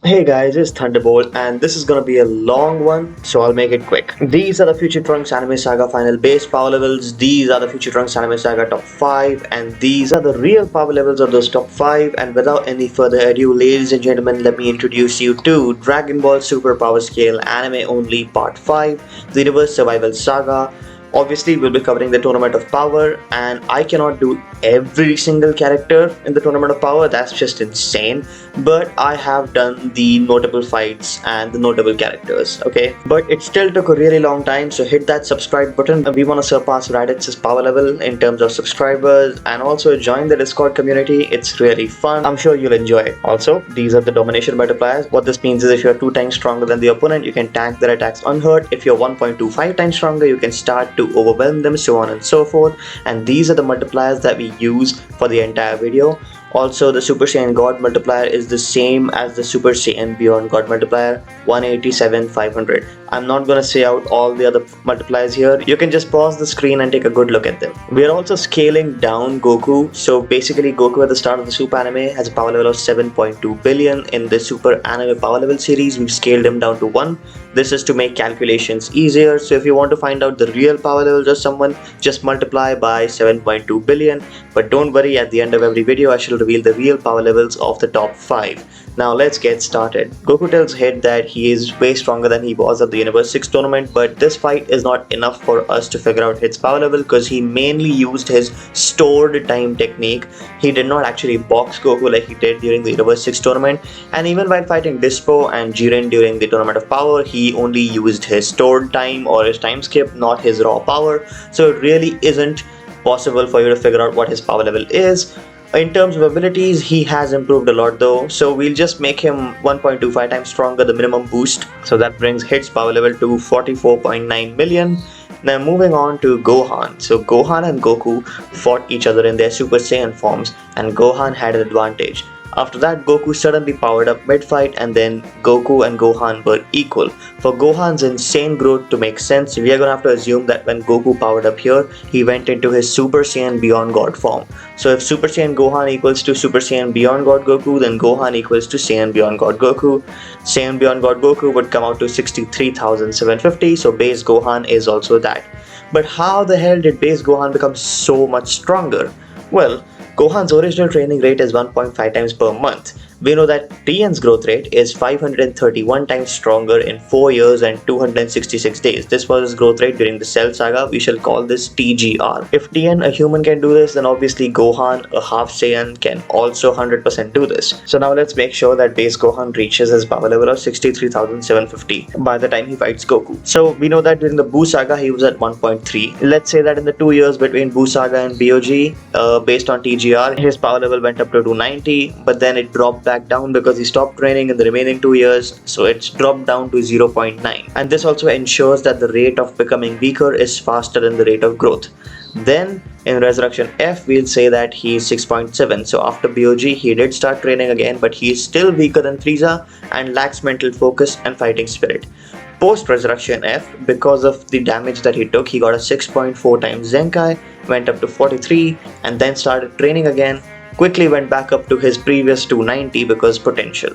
Hey guys, it's Thunderbolt and this is gonna be a long one, so I'll make it quick. These are the Future Trunks Anime Saga final base power levels, these are the Future Trunks Anime Saga top 5, and these are the real power levels of those top 5. And without any further ado, ladies and gentlemen, let me introduce you to Dragon Ball Super Power Scale Anime Only Part 5, the Universe Survival Saga. Obviously, we'll be covering the Tournament of Power, and I cannot do every single character in the Tournament of Power, that's just insane. But I have done the notable fights and the notable characters, okay? But it still took a really long time, so hit that subscribe button. We want to surpass Raditz's power level in terms of subscribers, and also join the Discord community. It's really fun. I'm sure you'll enjoy it. Also, these are the domination multipliers. What this means is if you're 2 times stronger than the opponent, you can tank their attacks unhurt. If you're 1.25 times stronger, you can start to overwhelm them, so on and so forth. And these are the multipliers that we use for the entire video. Also, the Super Saiyan God multiplier is the same as the Super Saiyan Beyond God multiplier, 187 500. I'm not gonna say out all the other multipliers here. You can just pause the screen and take a good look at them. We are also scaling down Goku. So basically, Goku at the start of the Super Anime has a power level of 7.2 billion. In the Super Anime Power Level series, we've scaled him down to 1. This is to make calculations easier. So if you want to find out the real power levels of someone, just multiply by 7.2 billion. But don't worry, at the end of every video, I shall reveal the real power levels of the top 5. Now let's get started. Goku tells Hit that he is way stronger than he was at the Universe 6 tournament, but this fight is not enough for us to figure out Hit's power level because he mainly used his stored time technique. He did not actually box Goku like he did during the Universe 6 tournament, and even while fighting Dispo and Jiren during the Tournament of Power, he only used his stored time or his time skip, not his raw power. So it really isn't possible for you to figure out what his power level is. In terms of abilities, he has improved a lot though, so we'll just make him 1.25 times stronger, the minimum boost. So that brings Hit's power level to 44.9 million. Now moving on to Gohan. So Gohan and Goku fought each other in their Super Saiyan forms, and Gohan had an advantage. After that, Goku suddenly powered up mid-fight, and then Goku and Gohan were equal. For Gohan's insane growth to make sense, we are gonna have to assume that when Goku powered up here, he went into his Super Saiyan Beyond God form. So if Super Saiyan Gohan equals to Super Saiyan Beyond God Goku, then Gohan equals to Saiyan Beyond God Goku. Saiyan Beyond God Goku would come out to 63,750, so base Gohan is also that. But how the hell did base Gohan become so much stronger? Well, Gohan's original training rate is 1.5 times per month. We know that Tien's growth rate is 531 times stronger in 4 years and 266 days. This was his growth rate during the Cell Saga. We shall call this TGR. If Tien, a human, can do this, then obviously Gohan, a half Saiyan, can also 100% do this. So now let's make sure that base Gohan reaches his power level of 63,750 by the time he fights Goku. So we know that during the Buu Saga, he was at 1.3. Let's say that in the 2 years between Buu Saga and BOG, based on TGR, his power level went up to 290, but then it dropped back down because he stopped training in the remaining 2 years, so it's dropped down to 0.9. And this also ensures that the rate of becoming weaker is faster than the rate of growth. Then in Resurrection F, we'll say that he is 6.7. So after BOG, he did start training again, but he is still weaker than Frieza and lacks mental focus and fighting spirit. Post Resurrection F, because of the damage that he took, he got a 6.4 times Zenkai, went up to 43, and then started training again. Quickly went back up to his previous 290 because potential.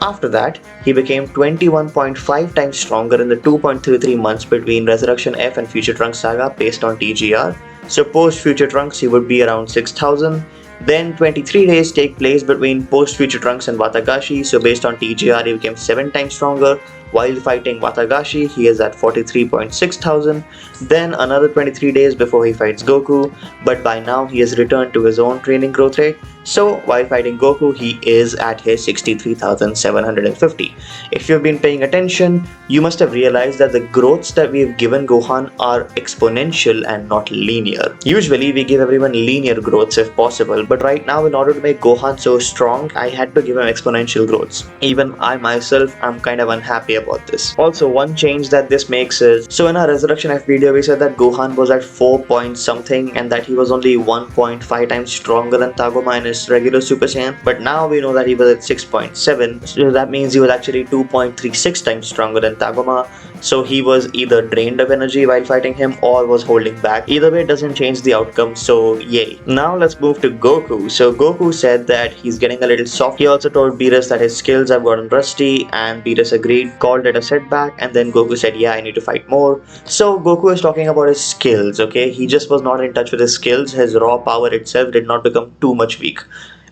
After that, he became 21.5 times stronger in the 2.33 months between Resurrection F and Future Trunks Saga based on TGR. So post Future Trunks, he would be around 6,000. Then 23 days take place between post Future Trunks and Watagashi, so based on TGR, he became 7 times stronger. While fighting Watagashi, he is at 43.6 thousand. Then another 23 days before he fights Goku, but by now he has returned to his own training growth rate. So while fighting Goku, he is at his 63,750. If you've been paying attention, you must have realized that the growths that we've given Gohan are exponential and not linear. Usually we give everyone linear growths if possible, but right now in order to make Gohan so strong, I had to give him exponential growths. Even I myself am kind of unhappy about this. Also, one change that this makes is, so in our Resurrection F video, we said that Gohan was at 4 point something and that he was only 1.5 times stronger than Tagoma in his regular Super Saiyan. But now we know that he was at 6.7, so that means he was actually 2.36 times stronger than Tagoma. So he was either drained of energy while fighting him or was holding back. Either way, it doesn't change the outcome, so yay. Now let's move to Goku. So Goku said that he's getting a little soft. He also told Beerus that his skills have gotten rusty, and Beerus agreed, called it a setback, and then Goku said, yeah, I need to fight more. So Goku is talking about his skills, okay? He just was not in touch with his skills. His raw power itself did not become too much weak.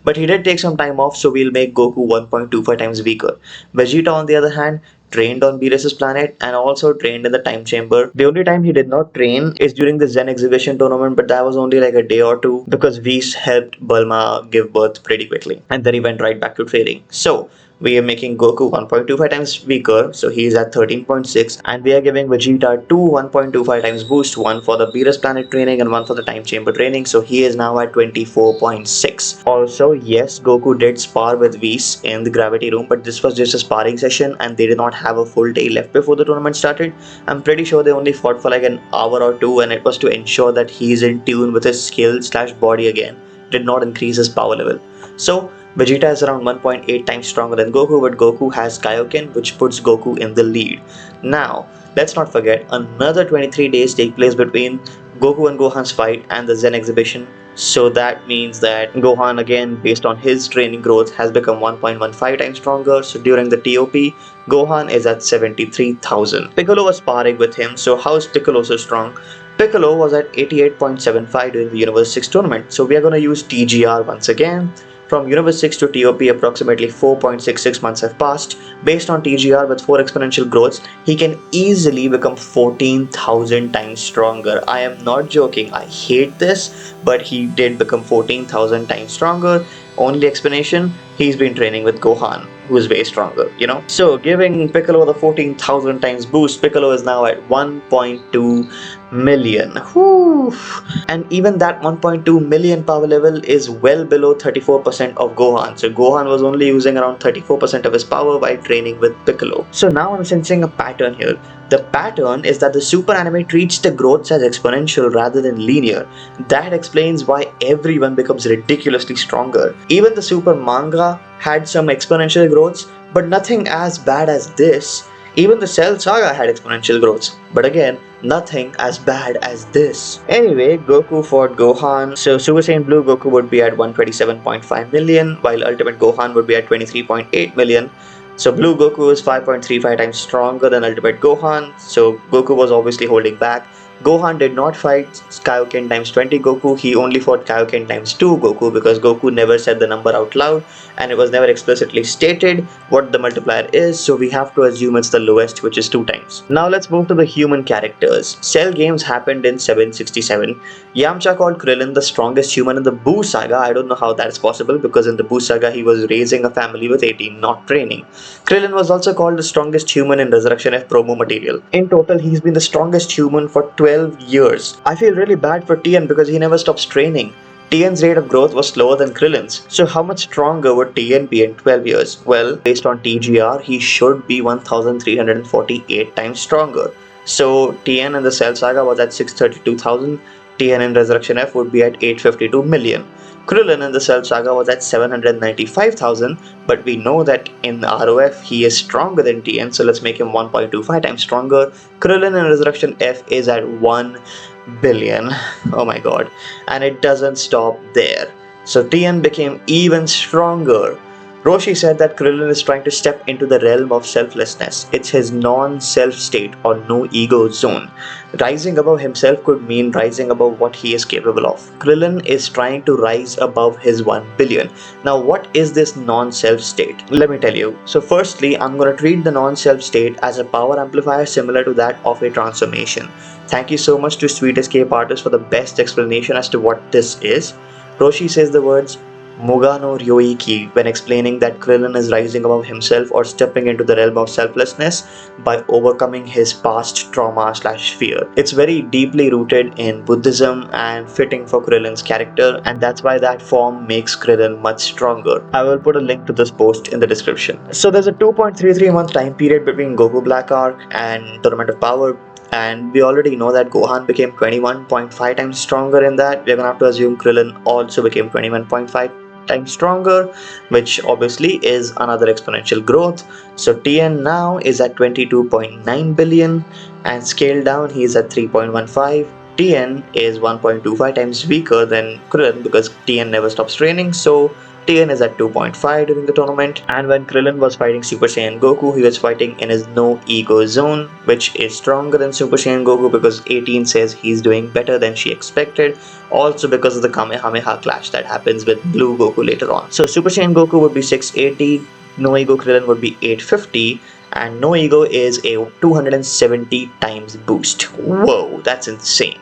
But he did take some time off, so we'll make Goku 1.25 times weaker. Vegeta, on the other hand, trained on Beerus' planet and also trained in the time chamber. The only time he did not train is during the Zen exhibition tournament, but that was only like a day or two because Whis helped Bulma give birth pretty quickly, and then he went right back to training. So we are making Goku 1.25 times weaker, so he is at 13.6, and we are giving Vegeta two 1.25 times boost, one for the Beerus planet training and one for the time chamber training, so he is now at 24.6. Also, yes, Goku did spar with Whis in the gravity room, but this was just a sparring session and they did not have a full day left before the tournament started. I'm pretty sure they only fought for like an hour or two, and it was to ensure that he's in tune with his skill slash body again. Did not increase his power level. So Vegeta is around 1.8 times stronger than Goku, but Goku has Kaioken, which puts Goku in the lead. Now, let's not forget, another 23 days take place between Goku and Gohan's fight and the Zen exhibition. So that means that Gohan, again, based on his training growth, has become 1.15 times stronger. So during the TOP, Gohan is at 73,000. Piccolo was sparring with him. So how is Piccolo so strong? Piccolo was at 88.75 during the Universe 6 tournament. So we are going to use TGR once again. From Universe 6 to TOP, approximately 4.66 months have passed. Based on TGR with 4 exponential growths, he can easily become 14,000 times stronger. I am not joking, I hate this, but he did become 14,000 times stronger. Only explanation, he's been training with Gohan, who is way stronger, you know. So giving Piccolo the 14,000 times boost, Piccolo is now at 1.2 million. Whew. And even that 1.2 million power level is well below 34% of Gohan. So Gohan was only using around 34% of his power while training with Piccolo. So now I'm sensing a pattern here. The pattern is that the super anime treats the growths as exponential rather than linear. That explains why everyone becomes ridiculously stronger. Even the super manga had some exponential growths, but nothing as bad as this. Even the Cell Saga had exponential growths, but again, nothing as bad as this. Anyway, Goku fought Gohan. So Super Saiyan Blue Goku would be at 127.5 million, while Ultimate Gohan would be at 23.8 million. So Blue Goku is 5.35 times stronger than Ultimate Gohan, so Goku was obviously holding back. Gohan did not fight Kaioken times 20 Goku, he only fought Kaioken times 2 Goku because Goku never said the number out loud and it was never explicitly stated what the multiplier is, so we have to assume it's the lowest, which is 2 times. Now let's move to the human characters. Cell games happened in 767. Yamcha called Krillin the strongest human in the Buu saga. I don't know how that's possible because in the Buu saga he was raising a family with 18, not training. Krillin was also called the strongest human in Resurrection F promo material. In total, he's been the strongest human for 12 years. I feel really bad for Tien because he never stops training. Tien's rate of growth was slower than Krillin's. So how much stronger would Tien be in 12 years? Well, based on TGR, he should be 1,348 times stronger. So Tien in the Cell Saga was at 632,000. Tien in Resurrection F would be at 852 million. Krillin in the Cell Saga was at 795,000, but we know that in ROF he is stronger than Tien, so let's make him 1.25 times stronger. Krillin in Resurrection F is at 1 billion. Oh my god. And it doesn't stop there. So Tien became even stronger. Roshi said that Krillin is trying to step into the realm of selflessness. It's his non-self state or no ego zone. Rising above himself could mean rising above what he is capable of. Krillin is trying to rise above his 1 billion. Now what is this non-self state? Let me tell you. So firstly, I'm going to treat the non-self state as a power amplifier similar to that of a transformation. Thank you so much to Sweet Escape Artist for the best explanation as to what this is. Roshi says the words, Mugano Ryoiki when explaining that Krillin is rising above himself or stepping into the realm of selflessness by overcoming his past trauma/fear. It's very deeply rooted in Buddhism and fitting for Krillin's character, and that's why that form makes Krillin much stronger. I will put a link to this post in the description. So there's a 2.33 month time period between Goku Black Arc and Tournament of Power, and we already know that Gohan became 21.5 times stronger in that. We're gonna have to assume Krillin also became 21.5 times stronger, which obviously is another exponential growth. So TN now is at 22.9 billion, and scaled down he is at 3.15. TN is 1.25 times weaker than Krillin because TN never stops training, so TN is at 2.5 during the tournament. And when Krillin was fighting Super Saiyan Goku, he was fighting in his no ego zone, which is stronger than Super Saiyan Goku because 18 says he's doing better than she expected, also because of the Kamehameha clash that happens with Blue Goku later on. So Super Saiyan Goku would be 680, no ego Krillin would be 850, and no ego is a 270 times boost. Whoa, that's insane.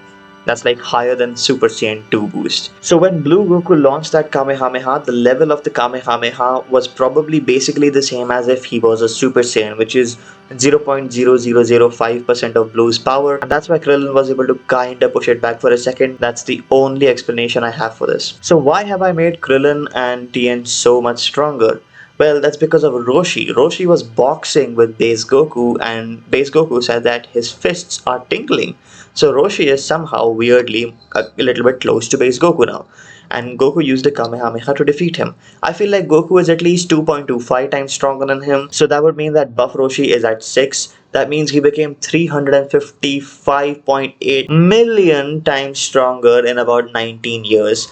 That's like higher than Super Saiyan 2 boost. So when Blue Goku launched that Kamehameha, the level of the Kamehameha was probably basically the same as if he was a Super Saiyan, which is 0.0005% of Blue's power. And that's why Krillin was able to kinda push it back for a second. That's the only explanation I have for this. So why have I made Krillin and TN so much stronger? Well, that's because of Roshi. Roshi was boxing with Base Goku, and Base Goku said that his fists are tingling. So Roshi is somehow weirdly a little bit close to Base Goku now. And Goku used a Kamehameha to defeat him. I feel like Goku is at least 2.25 times stronger than him. So that would mean that Buff Roshi is at 6. That means he became 355.8 million times stronger in about 19 years.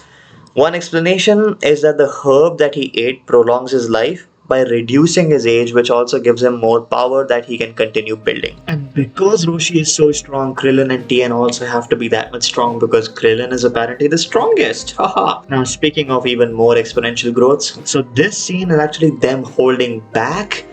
One explanation is that the herb that he ate prolongs his life by reducing his age, which also gives him more power that he can continue building. And because Roshi is so strong, Krillin and Tien also have to be that much strong because Krillin is apparently the strongest. Haha. Now, speaking of even more exponential growths, so this scene is actually them holding back.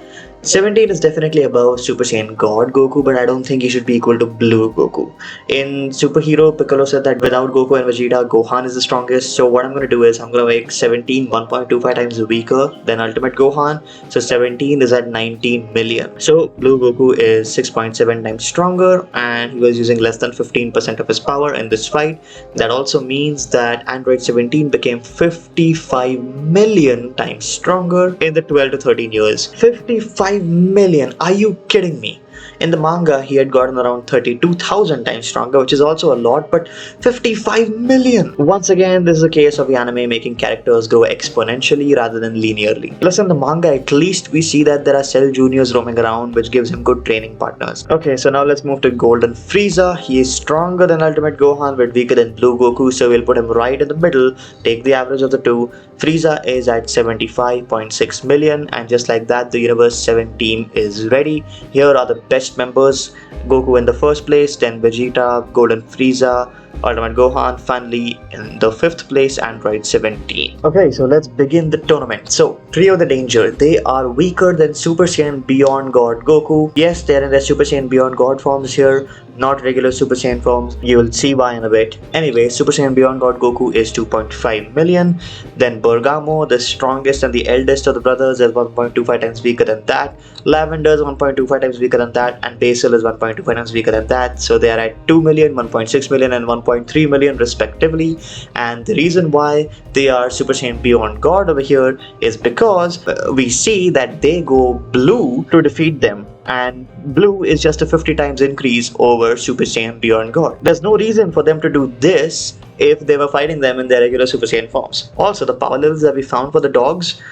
17 is definitely above Super Saiyan God Goku, but I don't think he should be equal to Blue Goku. In Superhero, Piccolo said that without Goku and Vegeta, Gohan is the strongest. So what I'm going to do is I'm going to make 17 1.25 times weaker than Ultimate Gohan. So 17 is at 19 million. So Blue Goku is 6.7 times stronger, and he was using less than 15% of his power in this fight. That also means that Android 17 became 55 million times stronger in the 12 to 13 years. 55 million. Are you kidding me? In the manga, he had gotten around 32,000 times stronger, which is also a lot, but 55 million. Once again, this is a case of the anime making characters grow exponentially rather than linearly. Plus, in the manga, at least we see that there are Cell Juniors roaming around, which gives him good training partners. Okay, so now let's move to Golden Frieza. He is stronger than Ultimate Gohan, but weaker than Blue Goku, so we'll put him right in the middle, take the average of the two. Frieza is at 75.6 million, and just like that, the Universe 17 is ready. Here are the best members: Goku in the first place, then Vegeta, Golden Frieza, Ultimate Gohan, finally in the 5th place, Android 17. Okay, so let's begin the tournament. So, Trio the Danger, they are weaker than Super Saiyan Beyond God Goku. Yes, they're in their Super Saiyan Beyond God forms here, not regular Super Saiyan forms. You will see why in a bit. Anyway, Super Saiyan Beyond God Goku is 2.5 million. Then Bergamo, the strongest and the eldest of the brothers, is 1.25 times weaker than that. Lavender is 1.25 times weaker than that, and Basil is 1.25 times weaker than that. So they are at 2 million, 1.6 million, and 1.3 million respectively. And the reason why they are Super Saiyan Beyond God over here is because we see that they go blue to defeat them, and blue is just a 50 times increase over Super Saiyan Beyond God. There's no reason for them to do this if they were fighting them in their regular Super Saiyan forms. Also, the power levels that we found for the dogs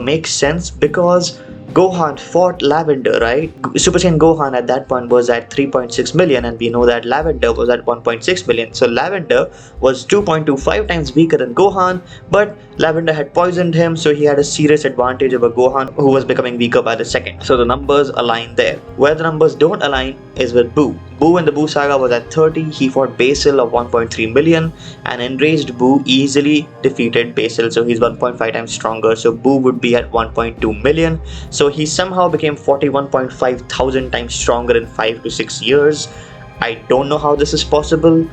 make sense because Gohan fought Lavender, right? Super Saiyan Gohan at that point was at 3.6 million, and we know that Lavender was at 1.6 million. So Lavender was 2.25 times weaker than Gohan, but Lavender had poisoned him, so he had a serious advantage over Gohan, who was becoming weaker by the second. So the numbers align there. Where the numbers don't align is with Boo. Boo in the Boo saga was at 30, he fought Basil of 1.3 million, and enraged Boo easily defeated Basil, so he's 1.5 times stronger, so Boo would be at 1.2 million. So he somehow became 41.5 thousand times stronger in 5 to 6 years. I don't know how this is possible,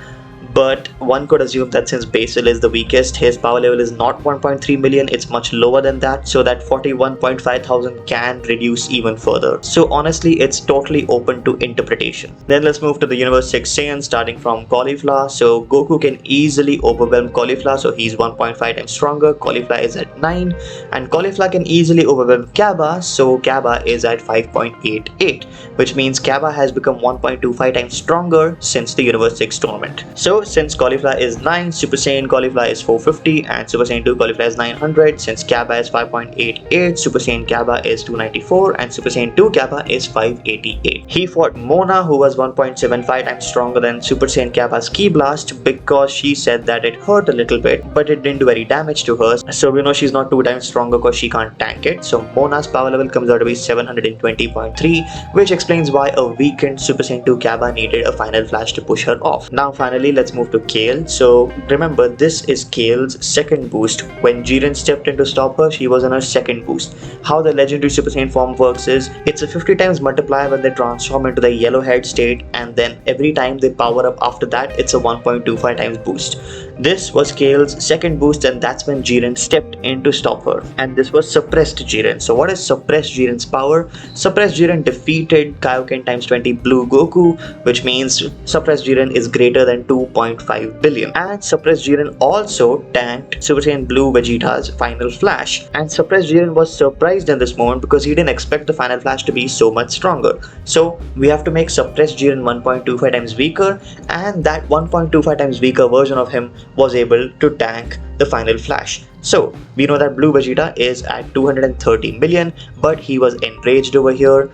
but one could assume that since Basil is the weakest, his power level is not 1.3 million, it's much lower than that, so that 41.5 thousand can reduce even further. So honestly, it's totally open to interpretation. Then let's move to the Universe 6 Saiyan, starting from Caulifla. So Goku can easily overwhelm Caulifla, so he's 1.5 times stronger. Caulifla is at 9, and Caulifla can easily overwhelm Kaba, so Kaba is at 5.88, which means Kaba has become 1.25 times stronger since the Universe 6 tournament. So since Caulifla is 9, Super Saiyan Caulifla is 450, and Super Saiyan 2 Caulifla is 900. Since Kaba is 5.88, Super Saiyan Kaba is 294, and Super Saiyan 2 Kaba is 588. He fought Mona, who was 1.75 times stronger than Super Saiyan Kaba's Ki Blast, because she said that it hurt a little bit, but it didn't do any damage to her. So we know she's not 2 times stronger because she can't tank it. So Mona's power level comes out to be 720.3, which explains why a weakened Super Saiyan 2 Kaba needed a final flash to push her off. Now finally, let's move to Kale. So remember, this is Kale's second boost. When Jiren stepped in to stop her, she was on her second boost. How the legendary Super Saiyan form works is, it's a 50 times multiplier when they transform into the yellow head state, and then every time they power up after that, it's a 1.25 times boost. This was Kale's second boost, and that's when Jiren stepped in to stop her. And this was suppressed Jiren. So what is suppressed Jiren's power? Suppressed Jiren defeated Kaioken times 20 Blue Goku, which means suppressed Jiren is greater than 2.5 billion. And suppressed Jiren also tanked Super Saiyan Blue Vegeta's final flash. And suppressed Jiren was surprised in this moment because he didn't expect the final flash to be so much stronger. So we have to make suppressed Jiren 1.25 times weaker, and that 1.25 times weaker version of him was able to tank the final flash. So we know that Blue Vegeta is at 230 million, but he was enraged over here.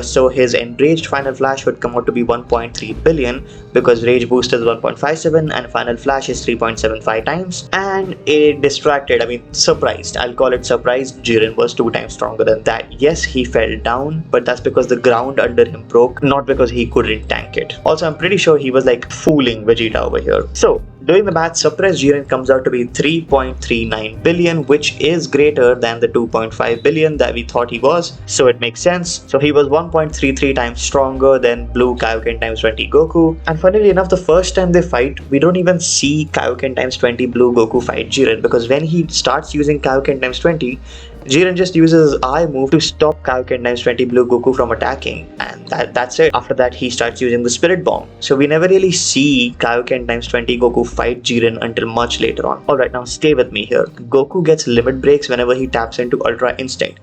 So his enraged final flash would come out to be 1.3 billion, because rage boost is 1.57 and final flash is 3.75 times. And it distracted, surprised, I'll call it surprised, Jiren was 2 times stronger than that. Yes, he fell down, but that's because the ground under him broke, not because he couldn't tank it. Also, I'm pretty sure he was like fooling Vegeta over here. So doing the math, suppressed Jiren comes out to be 3.39 billion, which is greater than the 2.5 billion that we thought he was. So it makes sense. So he was 1.33 times stronger than Blue Kaioken times 20 Goku. And funnily enough, the first time they fight, we don't even see Kaioken times 20 Blue Goku fight Jiren, because when he starts using Kaioken times 20, Jiren just uses his eye move to stop Kaioken times 20 Blue Goku from attacking, and that's it. After that, he starts using the Spirit Bomb. So we never really see Kaioken times 20 Goku fight Jiren until much later on. Alright, now stay with me here. Goku gets limit breaks whenever he taps into Ultra Instinct.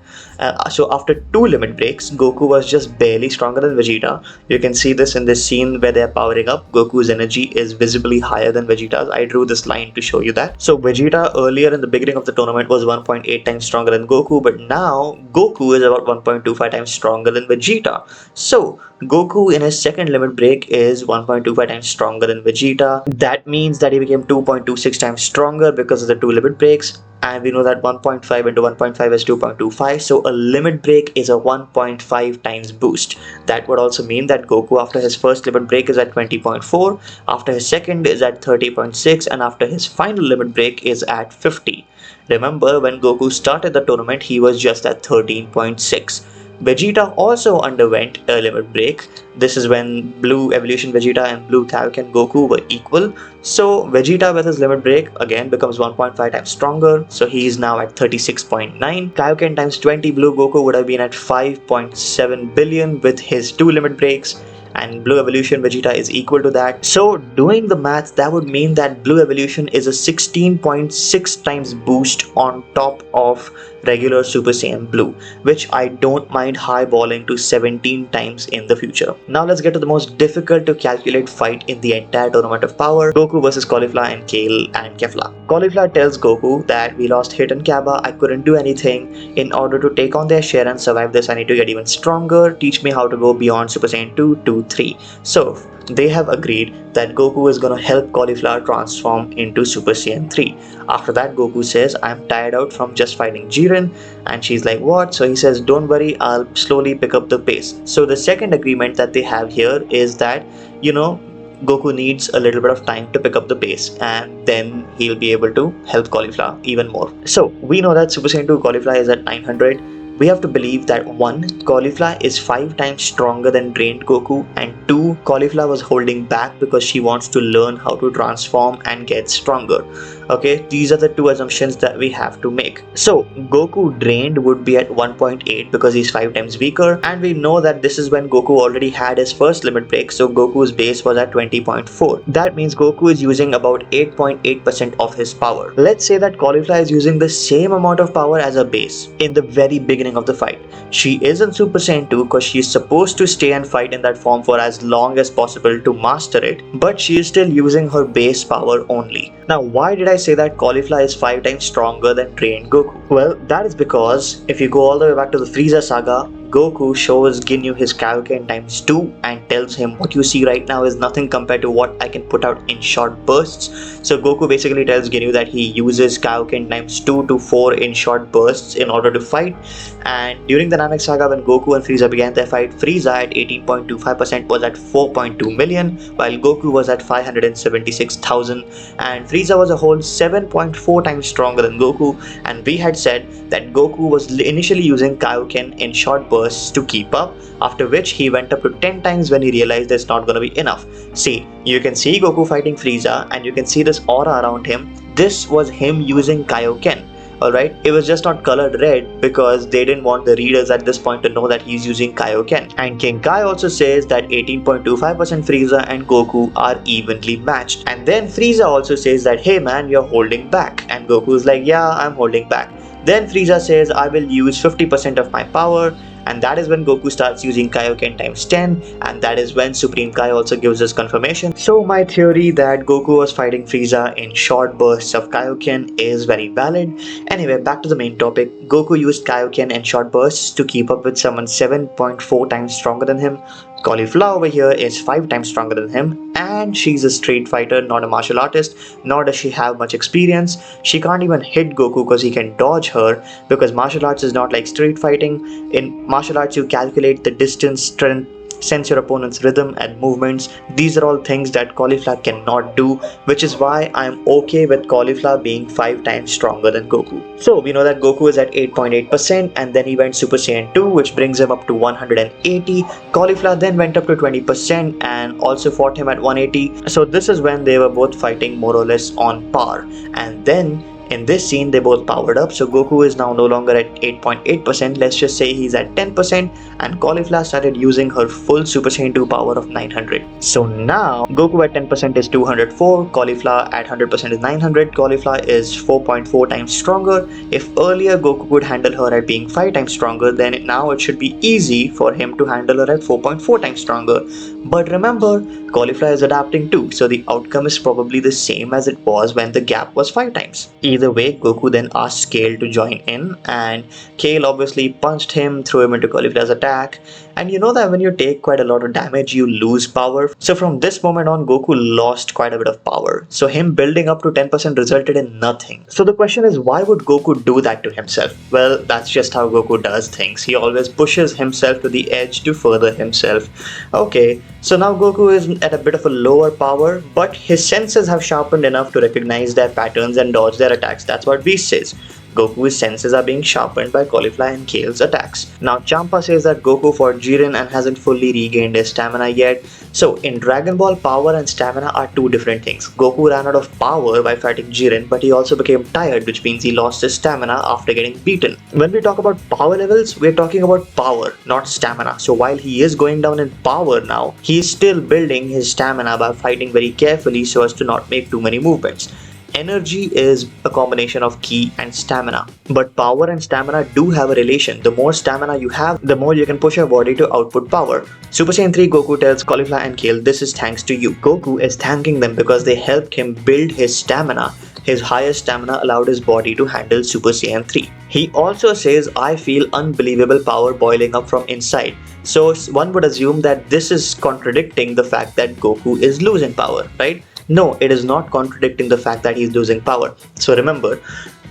So after 2 limit breaks, Goku was just barely stronger than Vegeta. You can see this in this scene where they're powering up. Goku's energy is visibly higher than Vegeta's. I drew this line to show you that. So Vegeta earlier in the beginning of the tournament was 1.8 times stronger than Goku, but now Goku is about 1.25 times stronger than Vegeta. So Goku in his second limit break is 1.25 times stronger than Vegeta. That means that he became 2.26 times stronger because of the 2 limit breaks. And we know that 1.5 into 1.5 is 2.25, so a limit break is a 1.5 times boost. That would also mean that Goku after his first limit break is at 20.4, after his second is at 30.6, and after his final limit break is at 50. Remember, when Goku started the tournament, he was just at 13.6. Vegeta also underwent a limit break. This is when Blue Evolution Vegeta and Blue Kaioken Goku were equal. So Vegeta with his limit break again becomes 1.5 times stronger. So he is now at 36.9. Kaioken times 20 Blue Goku would have been at 5.7 billion with his 2 limit breaks. And Blue Evolution Vegeta is equal to that. So doing the math, that would mean that Blue Evolution is a 16.6 times boost on top of regular Super Saiyan Blue, which I don't mind highballing to 17 times in the future. Now let's get to the most difficult to calculate fight in the entire Tournament of Power, Goku versus Caulifla and Kale and Kefla. Caulifla tells Goku that we lost Hit and Kaba, I couldn't do anything. In order to take on their share and survive this, I need to get even stronger. Teach me how to go beyond Super Saiyan 2 to 3. So they have agreed that Goku is gonna help Caulifla transform into Super Saiyan 3. After that, Goku says, I'm tired out from just fighting Jiren, and she's like, what? So he says, don't worry, I'll slowly pick up the pace. So the second agreement that they have here is that, Goku needs a little bit of time to pick up the pace, and then he'll be able to help Caulifla even more. So we know that Super Saiyan 2 Caulifla is at 900. we have to believe that 1. Caulifla is 5 times stronger than drained Goku, and 2. Caulifla was holding back because she wants to learn how to transform and get stronger. Okay, these are the two assumptions that we have to make. So Goku drained would be at 1.8 because he's 5 times weaker, and we know that this is when Goku already had his first limit break, so Goku's base was at 20.4. That means Goku is using about 8.8% of his power. Let's say that Caulifla is using the same amount of power as a base in the very beginning of the fight. She is in Super Saiyan 2 because she is supposed to stay and fight in that form for as long as possible to master it, but she is still using her base power only. Now, why did I say that Caulifla is 5 times stronger than trained Goku? Well, that is because if you go all the way back to the Frieza saga, Goku shows Ginyu his Kaioken times 2 and tells him what you see right now is nothing compared to what I can put out in short bursts. So Goku basically tells Ginyu that he uses Kaioken times 2 to 4 in short bursts in order to fight. And during the Namek saga, when Goku and Frieza began their fight, Frieza at 18.25% was at 4.2 million, while Goku was at 576,000, and Frieza was a whole 7.4 times stronger than Goku. And we had said that Goku was initially using Kaioken in short bursts to keep up, after which he went up to 10 times when he realized it's not gonna be enough. See, you can see Goku fighting Frieza and you can see this aura around him. This was him using Kaioken. Alright, it was just not colored red because they didn't want the readers at this point to know that he's using Kaioken. And King Kai also says that 18.25% Frieza and Goku are evenly matched. And then Frieza also says that, hey man, you're holding back. And Goku's like, yeah, I'm holding back. Then Frieza says, I will use 50% of my power. And that is when Goku starts using Kaioken times 10, and that is when Supreme Kai also gives us confirmation. So my theory that Goku was fighting Frieza in short bursts of Kaioken is very valid. Anyway, back to the main topic. Goku used Kaioken in short bursts to keep up with someone 7.4 times stronger than him. Caulifla over here is 5 times stronger than him, and she's a street fighter, not a martial artist, nor does she have much experience. She can't even hit Goku because he can dodge her, because martial arts is not like street fighting. In martial arts, you calculate the distance, strength, sense your opponent's rhythm and movements. These are all things that Caulifla cannot do, which is why I'm okay with Caulifla being 5 times stronger than Goku. So we know that Goku is at 8.8%, and then he went Super Saiyan 2, which brings him up to 180. Caulifla then went up to 20% and also fought him at 180. So this is when they were both fighting more or less on par. And then in this scene, they both powered up, so Goku is now no longer at 8.8%, let's just say he's at 10%, and Caulifla started using her full Super Saiyan 2 power of 900. So now, Goku at 10% is 204, Caulifla at 100% is 900, Caulifla is 4.4 times stronger. If earlier Goku could handle her at being 5 times stronger, then now it should be easy for him to handle her at 4.4 times stronger. But remember, Caulifla is adapting too, so the outcome is probably the same as it was when the gap was 5 times. Either way, Goku then asked Kale to join in, and Kale obviously punched him, threw him into Caulifla's attack. And you know that when you take quite a lot of damage, you lose power. So from this moment on, Goku lost quite a bit of power. So him building up to 10% resulted in nothing. So the question is, why would Goku do that to himself? Well, that's just how Goku does things. He always pushes himself to the edge to further himself. Okay, so now Goku is at a bit of a lower power, but his senses have sharpened enough to recognize their patterns and dodge their attacks. That's what Beast says. Goku's senses are being sharpened by Caulifla and Kale's attacks. Now Champa says that Goku fought Jiren and hasn't fully regained his stamina yet. So in Dragon Ball, power and stamina are two different things. Goku ran out of power by fighting Jiren, but he also became tired, which means he lost his stamina after getting beaten. When we talk about power levels, we're talking about power, not stamina. So while he is going down in power now, he is still building his stamina by fighting very carefully so as to not make too many movements. Energy is a combination of ki and stamina, but power and stamina do have a relation. The more stamina you have, the more you can push your body to output power. Super Saiyan 3 Goku tells Caulifla and Kale, this is thanks to you. Goku is thanking them because they helped him build his stamina. His higher stamina allowed his body to handle Super Saiyan 3. He also says, I feel unbelievable power boiling up from inside. So one would assume that this is contradicting the fact that Goku is losing power, right? No, it is not contradicting the fact that he's losing power. So remember,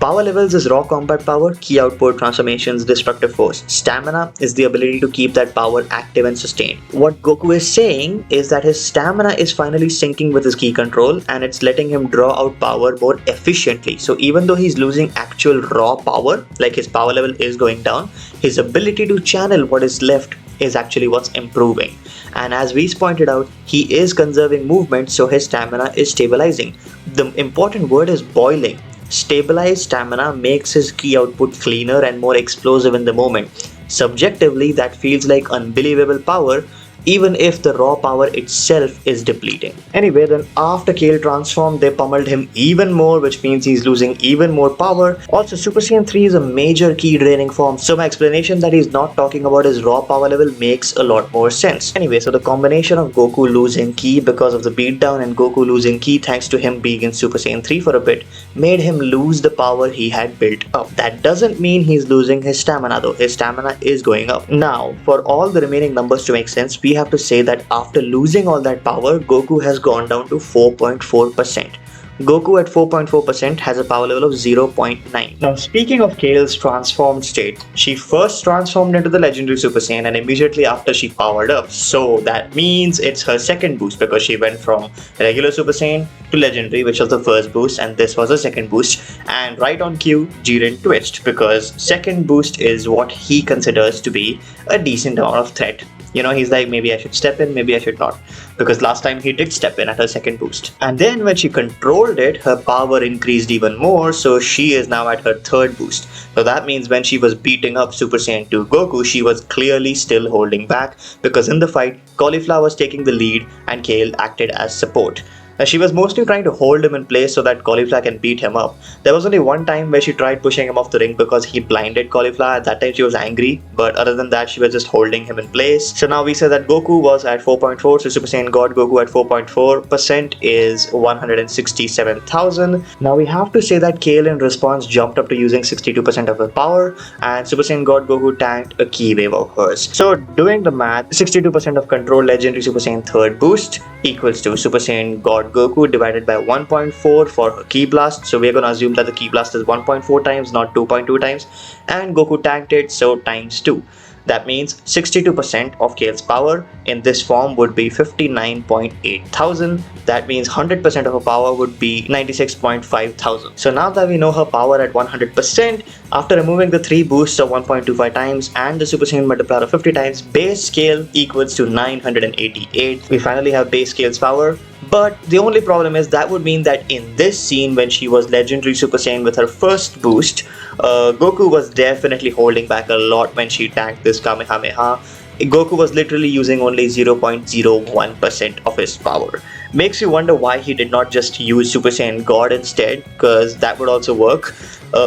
power levels is raw combat power, key output, transformations, destructive force. Stamina is the ability to keep that power active and sustained. What Goku is saying is that his stamina is finally syncing with his key control and it's letting him draw out power more efficiently. So even though he's losing actual raw power, like his power level is going down, his ability to channel what is left is actually what's improving. And as we pointed out, he is conserving movement, so his stamina is stabilizing. The important word is boiling. Stabilized stamina makes his key output cleaner and more explosive in the moment. Subjectively, that feels like unbelievable power, even if the raw power itself is depleting. Anyway, then after Kale transformed, they pummeled him even more, which means he's losing even more power. Also, Super Saiyan 3 is a major key draining form, so my explanation that he's not talking about his raw power level makes a lot more sense. Anyway, so the combination of Goku losing ki because of the beatdown and Goku losing ki thanks to him being in Super Saiyan 3 for a bit made him lose the power he had built up. That doesn't mean he's losing his stamina though. His stamina is going up. Now, for all the remaining numbers to make sense, we have to say that after losing all that power, Goku has gone down to 4.4%. Goku at 4.4% has a power level of 0.9. Now, speaking of Kale's transformed state, she first transformed into the legendary Super Saiyan and immediately after she powered up. So that means it's her second boost because she went from regular Super Saiyan to legendary, which was the first boost, and this was the second boost. And right on cue, Jiren twitched because second boost is what he considers to be a decent amount of threat. You know, he's like, maybe I should step in, maybe I should not. Because last time he did step in at her second boost. And then when she controlled it, her power increased even more, so she is now at her third boost. So that means when she was beating up Super Saiyan 2 Goku, she was clearly still holding back because in the fight, Caulifla was taking the lead and Kale acted as support. Now, she was mostly trying to hold him in place so that Caulifla can beat him up. There was only one time where she tried pushing him off the ring because he blinded Caulifla. At that time she was angry, but other than that she was just holding him in place. So now we say that Goku was at 4.4, so Super Saiyan God Goku at 4.4% is 167,000. Now we have to say that Kale in response jumped up to using 62% of her power and Super Saiyan God Goku tanked a key wave of hers. So doing the math, 62% of control legendary Super Saiyan third boost equals to Super Saiyan God Goku divided by 1.4 for her ki blast. So we're going to assume that the ki blast is 1.4 times, not 2.2 times, and Goku tanked it, so times 2. That means 62% of Kale's power in this form would be 59.8 thousand. That means 100% of her power would be 96.5 thousand. So now that we know her power at 100%, after removing the 3 boosts of 1.25 times and the Super Saiyan multiplier of 50 times, base Kale equals to 988. We finally have base Kale's power. But the only problem is that would mean that in this scene when she was legendary Super Saiyan with her first boost, Goku was definitely holding back a lot when she tanked this Kamehameha. Goku was literally using only 0.01% of his power. Makes you wonder why he did not just use Super Saiyan God instead, because that would also work.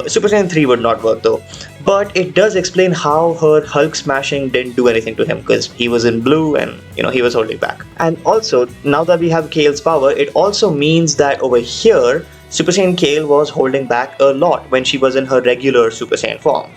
Super Saiyan 3 would not work though. But it does explain how her Hulk smashing didn't do anything to him because he was in blue and he was holding back. And also, now that we have Kale's power, it also means that over here, Super Saiyan Kale was holding back a lot when she was in her regular Super Saiyan form.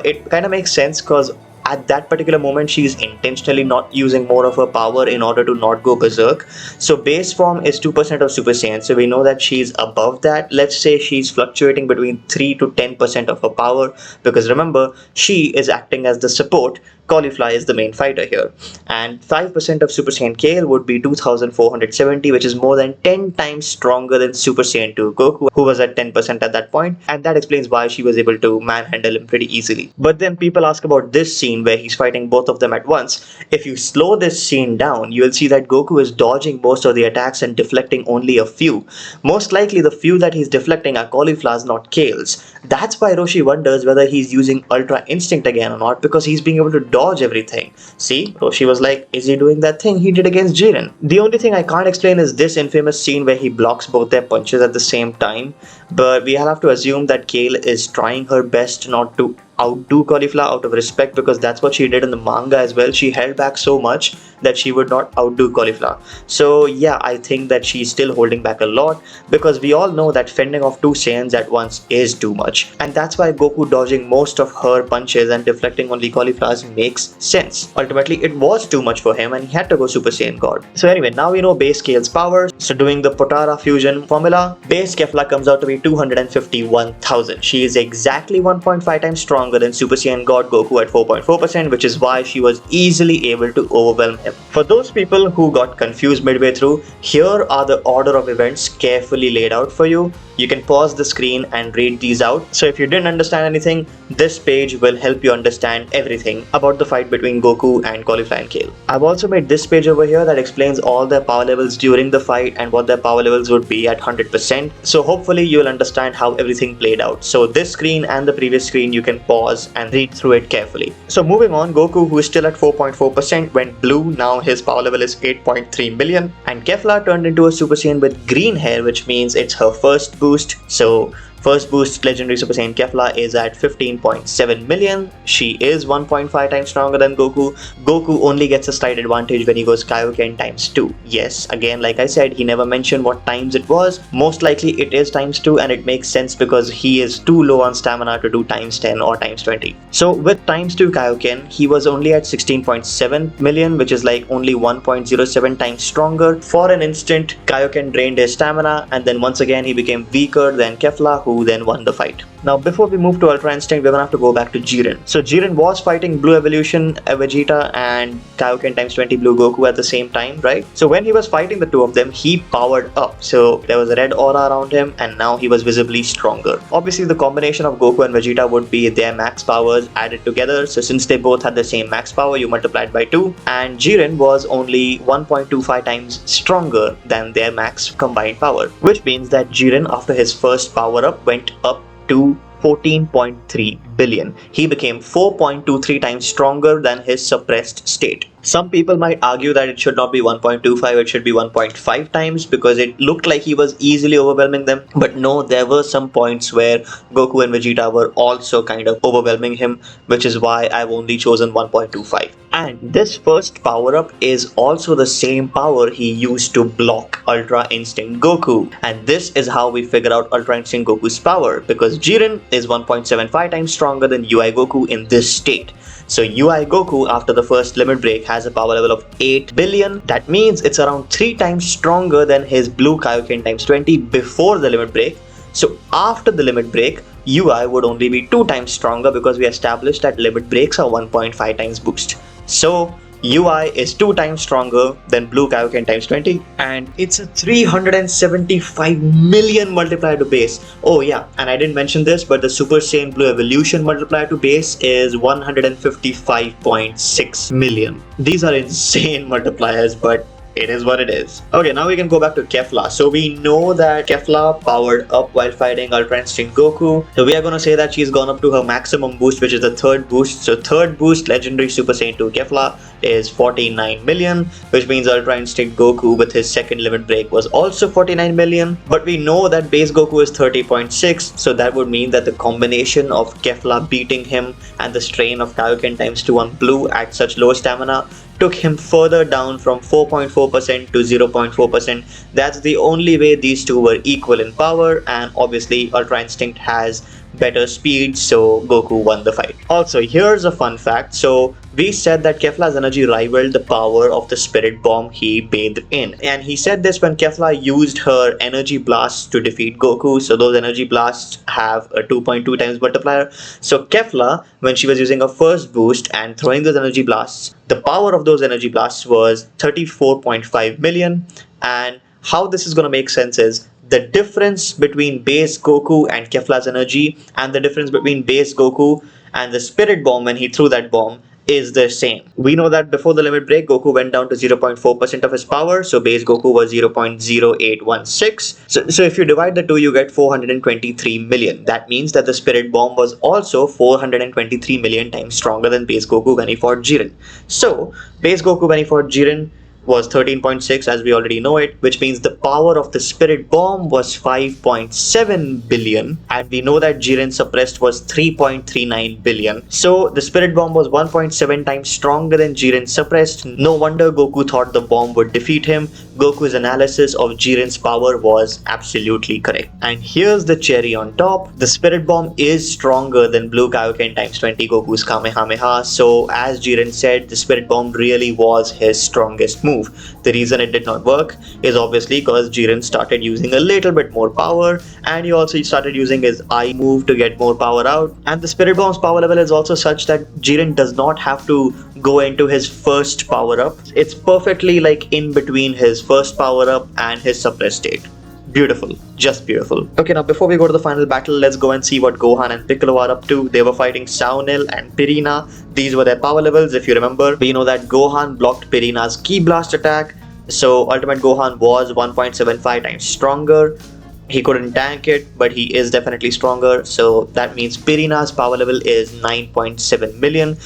It kind of makes sense because at that particular moment she's intentionally not using more of her power in order to not go berserk. So base form is 2% of Super Saiyan, so we know that she's above that. Let's say she's fluctuating between 3 to 10% of her power, because remember, she is acting as the support. Caulifla is the main fighter here, and 5% of Super Saiyan Kale would be 2470, which is more than 10 times stronger than Super Saiyan 2 Goku, who was at 10% at that point, and that explains why she was able to manhandle him pretty easily. But then people ask about this scene where he's fighting both of them at once. If you slow this scene down, you will see that Goku is dodging most of the attacks and deflecting only a few. Most likely the few that he's deflecting are Caulifla's, not Kale's. That's why Roshi wonders whether he's using Ultra Instinct again or not, because he's being able to dodge everything. See, Roshi was like, is he doing that thing he did against Jiren? The only thing I can't explain is this infamous scene where he blocks both their punches at the same time, but we have to assume that Kale is trying her best not to outdo Caulifla out of respect, because that's what she did in the manga as well. She held back so much that she would not outdo Caulifla. So yeah, I think that she's still holding back a lot, because we all know that fending off two Saiyans at once is too much. And that's why Goku dodging most of her punches and deflecting only Caulifla's makes sense. Ultimately, it was too much for him and he had to go Super Saiyan God. So anyway, now we know base Kale's power. So doing the Potara fusion formula, base Kefla comes out to be 251,000. She is exactly 1.5 times stronger than Super Saiyan God Goku at 4.4%, which is why she was easily able to overwhelm him. For those people who got confused midway through, here are the order of events carefully laid out for you. You can pause the screen and read these out. So if you didn't understand anything, this page will help you understand everything about the fight between Goku and Caulifla and Kale. I've also made this page over here that explains all their power levels during the fight and what their power levels would be at 100%. So hopefully you'll understand how everything played out. So this screen and the previous screen, you can pause and read through it carefully. So moving on, Goku, who is still at 4.4%, went blue. Now his power level is 8.3 million. And Kefla turned into a Super Saiyan with green hair, which means it's her first boost. So first boost legendary Super Saiyan Kefla is at 15.7 million. She is 1.5 times stronger than Goku. Goku only gets a slight advantage when he goes Kaioken times 2. Yes, again, like I said, he never mentioned what times it was. Most likely it is times 2, and it makes sense because he is too low on stamina to do times 10 or times 20. So with times 2 Kaioken, he was only at 16.7 million, which is like only 1.07 times stronger. For an instant, Kaioken drained his stamina, and then once again he became weaker than Kefla, who then won the fight. Now before we move to Ultra Instinct, we're gonna have to go back to Jiren. So Jiren was fighting Blue Evolution Vegeta and Kaioken times 20 Blue Goku at the same time, right? So when he was fighting the two of them, he powered up. So there was a red aura around him, and now he was visibly stronger. Obviously the combination of Goku and Vegeta would be their max powers added together. So since they both had the same max power, you multiply it by 2, and Jiren was only 1.25 times stronger than their max combined power, which means that Jiren, after his first power up, went up to 14.3 billion. He became 4.23 times stronger than his suppressed state. Some people might argue that it should not be 1.25, it should be 1.5 times, because it looked like he was easily overwhelming them. But no, there were some points where Goku and Vegeta were also kind of overwhelming him, which is why I've only chosen 1.25. And this first power up is also the same power he used to block Ultra Instinct Goku. And this is how we figure out Ultra Instinct Goku's power, because Jiren is 1.75 times stronger than UI Goku in this state. So UI Goku, after the first limit break, has a power level of 8 billion. That means it's around 3 times stronger than his Blue Kaioken times 20 before the limit break. So after the limit break, UI would only be 2 times stronger, because we established that limit breaks are 1.5 times boost. So UI is 2 times stronger than Blue Kaioken times 20, and it's a 375 million multiplier to base. Oh yeah, and I didn't mention this, but the Super Saiyan Blue Evolution multiplier to base is 155.6 million. These are insane multipliers, but it is what it is. Okay, now we can go back to Kefla. So we know that Kefla powered up while fighting Ultra Instinct Goku. So we are going to say that she's gone up to her maximum boost, which is the third boost. So third boost legendary Super Saiyan 2 Kefla is 49 million, which means Ultra Instinct Goku with his second limit break was also 49 million. But we know that base Goku is 30.6, so that would mean that the combination of Kefla beating him and the strain of Kaioken times 2 on Blue at such low stamina took him further down from 4.4% to 0.4%. That's the only way these two were equal in power, and obviously Ultra Instinct has better speed, so Goku won the fight. Also, here's a fun fact. So we said that Kefla's energy rivaled the power of the spirit bomb he bathed in, and he said this when Kefla used her energy blasts to defeat Goku. So those energy blasts have a 2.2 times multiplier. So Kefla, when she was using her first boost and throwing those energy blasts, the power of those energy blasts was 34.5 million. And how this is going to make sense is the difference between base Goku and Kefla's energy and the difference between base Goku and the spirit bomb when he threw that bomb is the same. We know that before the limit break, Goku went down to 0.4% of his power, so base Goku was 0.0816. So if you divide the two, you get 423 million. That means that the spirit bomb was also 423 million times stronger than base Goku when he fought Jiren. So base Goku when he fought Jiren was 13.6 as we already know it, which means the power of the spirit bomb was 5.7 billion, and we know that Jiren suppressed was 3.39 billion. So the spirit bomb was 1.7 times stronger than Jiren suppressed. No wonder Goku thought the bomb would defeat him. Goku's analysis of Jiren's power was absolutely correct. And here's the cherry on top. The spirit bomb is stronger than Blue Kaioken times 20 Goku's Kamehameha. So as Jiren said, the spirit bomb really was his strongest move. The reason it did not work is obviously because Jiren started using a little bit more power, and he also started using his eye move to get more power out. And the spirit bomb's power level is also such that Jiren does not have to go into his first power up. It's perfectly like in between his first power up and his suppressed state. Beautiful, just beautiful. Okay, now before we go to the final battle, let's go and see what Gohan and Piccolo are up to. They were fighting Saunil and Pirina. These were their power levels. If you remember, we know that Gohan blocked Pirina's Ki Blast attack. So Ultimate Gohan was 1.75 times stronger. He couldn't tank it, but he is definitely stronger. So that means Pirina's power level is 9.7 million.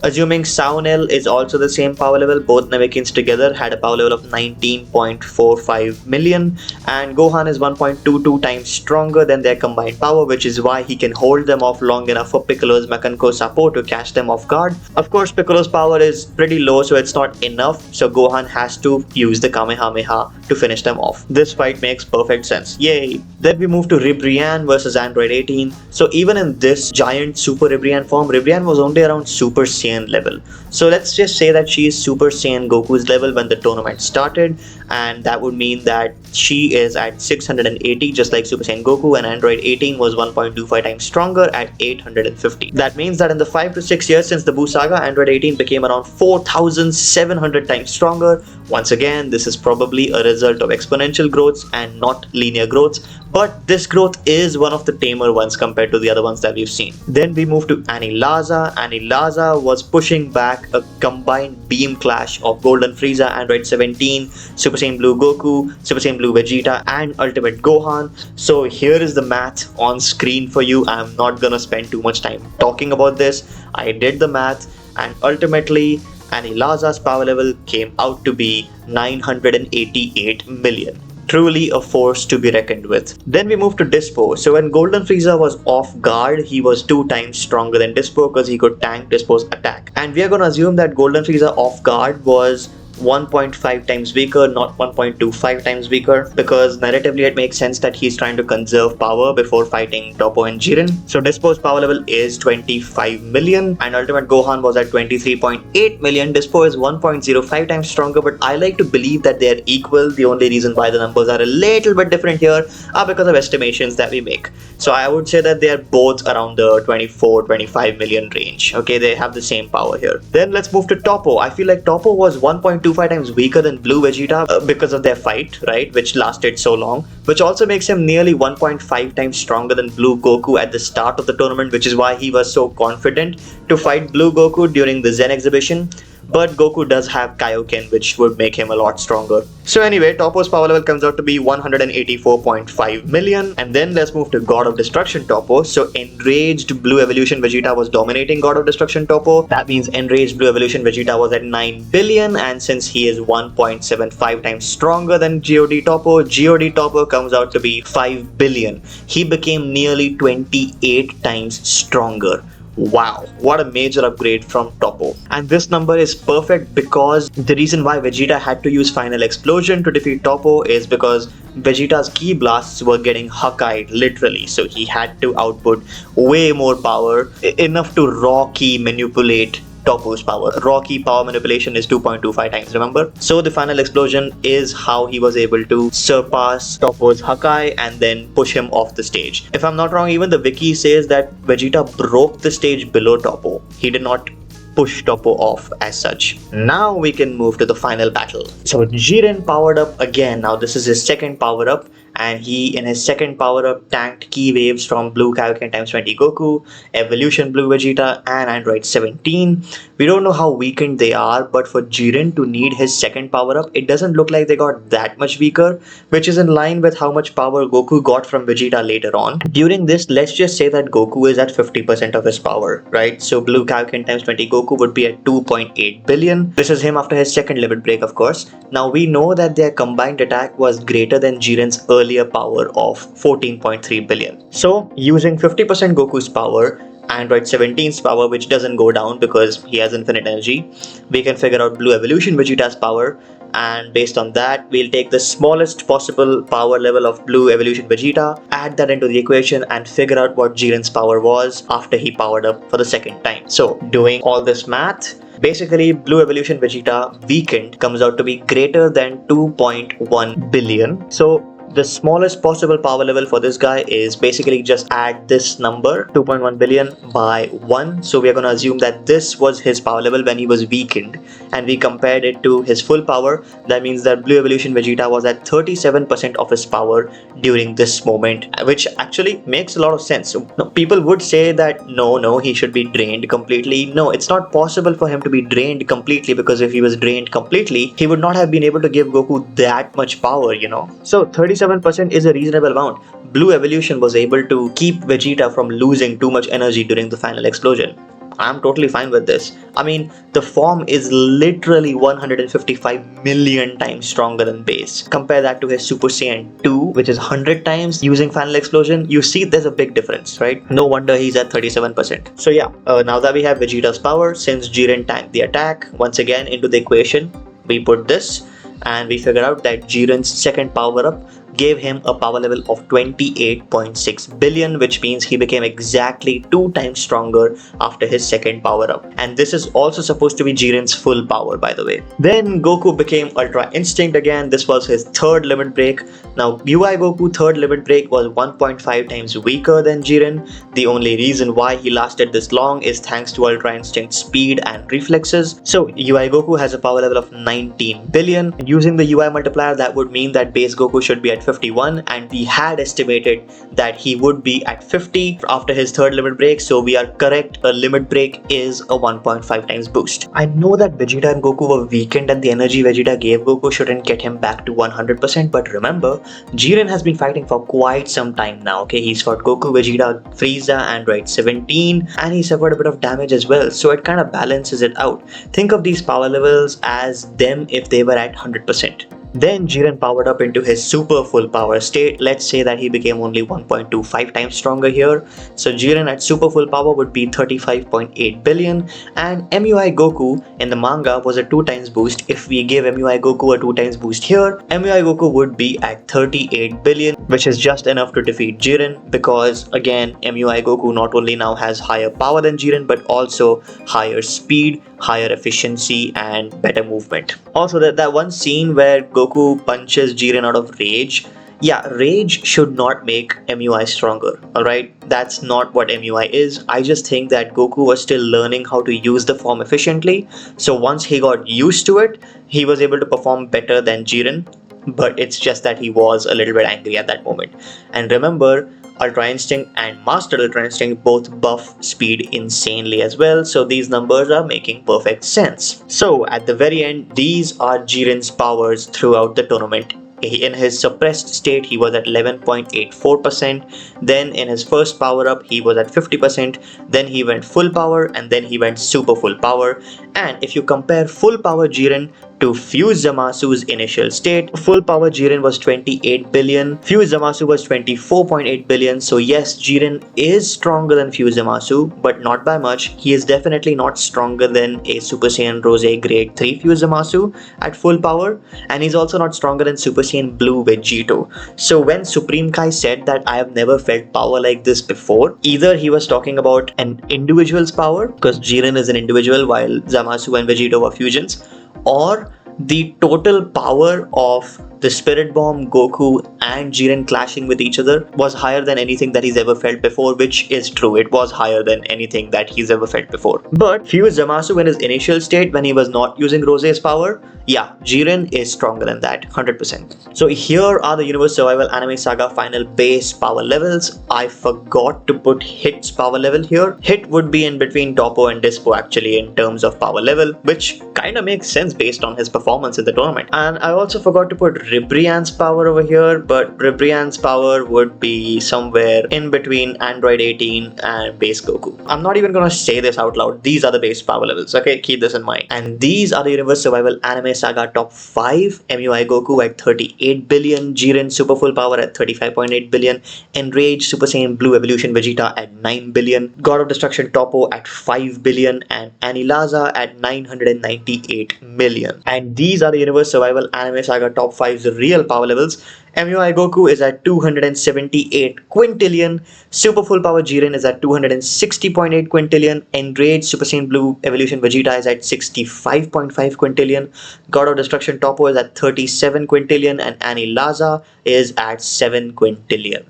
Assuming Saunil is also the same power level, both Namekians together had a power level of 19.45 million, and Gohan is 1.22 times stronger than their combined power, which is why he can hold them off long enough for Piccolo's Makanko Sapo to catch them off guard. Of course, Piccolo's power is pretty low, so it's not enough, so Gohan has to use the Kamehameha to finish them off. This fight makes perfect sense. Yay! Then we move to Ribrianne versus Android 18. So even in this giant Super Ribrianne form, Ribrianne was only around Super Saiyan level. So let's just say that she is Super Saiyan Goku's level when the tournament started, and that would mean that she is at 680 just like Super Saiyan Goku, and Android 18 was 1.25 times stronger at 850. That means that in the 5 to 6 years since the Buu Saga, Android 18 became around 4,700 times stronger. Once again, this is probably a result of exponential growths and not linear growths, but this growth is one of the tamer ones compared to the other ones that we've seen. Then we move to Anilaza. Anilaza was pushing back a combined beam clash of Golden Frieza, Android 17, Super Saiyan Blue Goku, Super Saiyan Blue Vegeta, and Ultimate Gohan. So here is the math on screen for you. I'm not gonna spend too much time talking about this. I did the math, and ultimately Anilaza's power level came out to be 988 million. Truly a force to be reckoned with. Then we move to Dispo. So when Golden Frieza was off guard, he was 2 times stronger than Dispo because he could tank Dispo's attack. And we are going to assume that Golden Frieza off guard was 1.5 times weaker, not 1.25 times weaker, because narratively it makes sense that he's trying to conserve power before fighting Toppo and Jiren. So Dispo's power level is 25 million, and Ultimate Gohan was at 23.8 million. Dispo is 1.05 times stronger, but I like to believe that they are equal. The only reason why the numbers are a little bit different here are because of estimations that we make. So I would say that they are both around the 24-25 million range. Okay, they have the same power here. Then let's move to Toppo. I feel like Toppo was 1.25 times weaker than Blue Vegeta because of their fight, right, which lasted so long, which also makes him nearly 1.5 times stronger than Blue Goku at the start of the tournament, which is why he was so confident to fight Blue Goku during the Zen exhibition. But Goku does have Kaioken, which would make him a lot stronger. So anyway, Toppo's power level comes out to be 184.5 million. And then let's move to God of Destruction Toppo. So Enraged Blue Evolution Vegeta was dominating God of Destruction Toppo. That means Enraged Blue Evolution Vegeta was at 9 billion. And since he is 1.75 times stronger than God Toppo comes out to be 5 billion. He became nearly 28 times stronger. Wow, what a major upgrade from Toppo. And this number is perfect because the reason why Vegeta had to use Final Explosion to defeat Toppo is because Vegeta's Ki Blasts were getting Hakkai'd literally, so he had to output way more power, enough to raw Ki manipulate Toppo's power. Raw Ki power manipulation is 2.25 times, remember? So the Final Explosion is how he was able to surpass Toppo's Hakkai and then push him off the stage. If I'm not wrong, even the wiki says that Vegeta broke the stage below Toppo. He did not push Toppo off as such. Now we can move to the final battle. So Jiren powered up again. Now this is his second power up, and he in his second power-up tanked key waves from Blue Kaioken times 20 Goku, Evolution Blue Vegeta, and Android 17. We don't know how weakened they are, but for Jiren to need his second power-up, it doesn't look like they got that much weaker, which is in line with how much power Goku got from Vegeta later on. During this, let's just say that Goku is at 50% of his power, right? So Blue Kaioken times 20 Goku would be at 2.8 billion. This is him after his second limit break, of course. Now we know that their combined attack was greater than Jiren's earlier power of 14.3 billion. So using 50% Goku's power, Android 17's power, which doesn't go down because he has infinite energy, we can figure out Blue Evolution Vegeta's power, and based on that we'll take the smallest possible power level of Blue Evolution Vegeta, add that into the equation, and figure out what Jiren's power was after he powered up for the second time. So doing all this math, basically Blue Evolution Vegeta weakened comes out to be greater than 2.1 billion. So the smallest possible power level for this guy is basically just add this number 2.1 billion by 1. So we are going to assume that this was his power level when he was weakened, and we compared it to his full power. That means that Blue Evolution Vegeta was at 37% of his power during this moment, which actually makes a lot of sense. So, people would say that no, he should be drained completely. No, it's not possible for him to be drained completely, because if he was drained completely, he would not have been able to give Goku that much power, So 37% is a reasonable amount. Blue Evolution was able to keep Vegeta from losing too much energy during the final explosion. I'm totally fine with this. I mean, the form is literally 155 million times stronger than base. Compare that to his Super Saiyan 2, which is 100 times using final explosion. You see there's a big difference, right? No wonder he's at 37%. So yeah, now that we have Vegeta's power, since Jiren tanked the attack, once again into the equation, we put this, and we figure out that Jiren's second power-up gave him a power level of 28.6 billion, which means he became exactly 2 times stronger after his second power-up. And this is also supposed to be Jiren's full power, by the way. Then Goku became Ultra Instinct again. This was his third limit break. Now UI Goku third limit break was 1.5 times weaker than Jiren. The only reason why he lasted this long is thanks to Ultra Instinct's speed and reflexes. So UI Goku has a power level of 19 billion. And using the UI multiplier, that would mean that base Goku should be at 51, and we had estimated that he would be at 50 after his third limit break. So we are correct, a limit break is a 1.5 times boost. I know that Vegeta and Goku were weakened and the energy Vegeta gave Goku shouldn't get him back to 100%, but remember, Jiren has been fighting for quite some time now. Okay, he's fought Goku, Vegeta, Frieza, Android 17, and he suffered a bit of damage as well, so it kind of balances it out. Think of these power levels as them if they were at 100%. Then Jiren powered up into his super full power state. Let's say that he became only 1.25 times stronger here. So Jiren at super full power would be 35.8 billion, and MUI Goku in the manga was a 2 times boost. If we give MUI Goku a 2 times boost here, MUI Goku would be at 38 billion, which is just enough to defeat Jiren, because again, MUI Goku not only now has higher power than Jiren, but also higher speed, higher efficiency, and better movement. Also, that one scene where Goku punches Jiren out of rage, yeah, rage should not make MUI stronger, alright? That's not what MUI is. I just think that Goku was still learning how to use the form efficiently, so once he got used to it, he was able to perform better than Jiren, but it's just that he was a little bit angry at that moment. And remember, Ultra Instinct and Master Ultra Instinct both buff speed insanely as well, so these numbers are making perfect sense. So at the very end, these are Jiren's powers throughout the tournament. In his suppressed state, he was at 11.84%. Then in his first power up, he was at 50%. Then he went full power, and then he went super full power. And if you compare full power Jiren to Fuse Zamasu's initial state, full power Jiren was 28 billion, Fuse Zamasu was 24.8 billion. So yes, Jiren is stronger than Fuse Zamasu, but not by much. He is definitely not stronger than a Super Saiyan Rose Grade 3 Fuse Zamasu at full power, and he's also not stronger than Super Saiyan Blue Vegito. So when Supreme Kai said that I have never felt power like this before, either he was talking about an individual's power, because Jiren is an individual while Zamasu and Vegito were fusions, or the total power of The Spirit Bomb, Goku, and Jiren clashing with each other was higher than anything that he's ever felt before, which is true. It was higher than anything that he's ever felt before. But Fuse Zamasu in his initial state when he was not using Rose's power, yeah, Jiren is stronger than that, 100%. So here are the Universe Survival Anime Saga final base power levels. I forgot to put Hit's power level here. Hit would be in between Toppo and Dispo actually in terms of power level, which kinda makes sense based on his performance in the tournament. And I also forgot to put Ribrianne's power over here, but Ribrianne's power would be somewhere in between Android 18 and base Goku. I'm not even gonna say this out loud. These are the base power levels, okay? Keep this in mind. And these are the Universe Survival Anime Saga top 5. MUI Goku at 38 billion, Jiren Super Full Power at 35.8 billion, Enraged Super Saiyan Blue Evolution Vegeta at 9 billion, God of Destruction Toppo at 5 billion, and Anilaza at 998 million. And these are the Universe Survival Anime Saga top 5's real power levels. MUI Goku is at 278 quintillion, Super Full Power Jiren is at 260.8 quintillion, Enraged Super Saiyan Blue Evolution Vegeta is at 65.5 quintillion, God of Destruction Toppo is at 37 quintillion, and Anilaza is at 7 quintillion.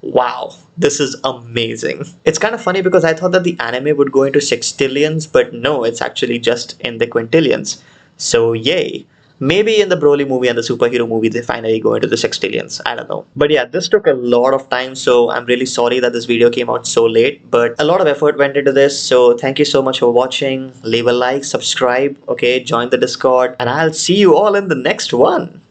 Wow, this is amazing. It's kind of funny because I thought that the anime would go into sextillions, but no, it's actually just in the quintillions. So yay. Maybe in the Broly movie and the superhero movie they finally go into the sextillions. I don't know. But yeah, this took a lot of time, so I'm really sorry that this video came out so late. But a lot of effort went into this, so thank you so much for watching. Leave a like, subscribe, okay, join the Discord, and I'll see you all in the next one.